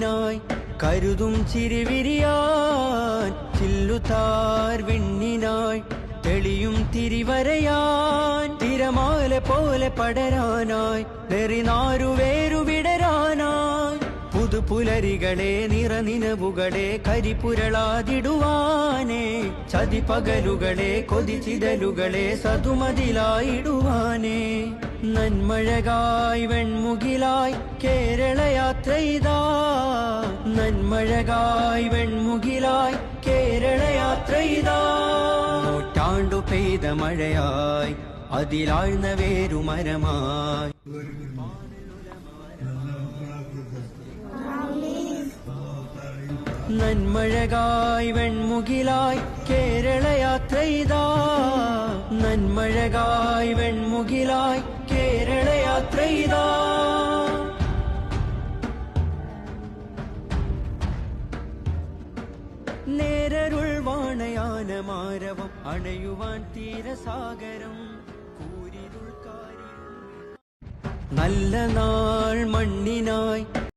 മണ്ണിനായി കരുതും ചിരിവിരിയാൻ ചില്ലുതാർ വിണ്ണിനായി തെളിയും തിരിവരയാൻ തിരമാല പോലെ പടരാനായി നെറിനാരുവേരു വിടരാനായി പുതുപുലരികളെ നിറനിനവുകളെ കരിപുരളാതിടുവാനേ ചതിപകലുകളെ കൊതിച്ചിതലുകളെ സതുമതിലായിടുവാനേ നന്മഴകായി വെൺമുകിലായി കേരളയാത്രയിതാ നന്മഴകായി വെൺമുകിലായി കേരളയാത്രയിതാ നൂറ്റാണ്ടു പെയ്ത മഴയായി അതിലാഴ്ന്ന വേരുമരമായി നന്മഴകായി വെൺമുകിലായി കേരളയാത്രയിതാ നന്മഴകായി വെൺമുകിലായി കേരളയാത്രയിതാ നേരരുൾ വാണയാനമാരവം അണയുവാൻ തീരസാഗരം കൂരിരുൾക്കാരി നല്ല നാൾ മണ്ണിനായി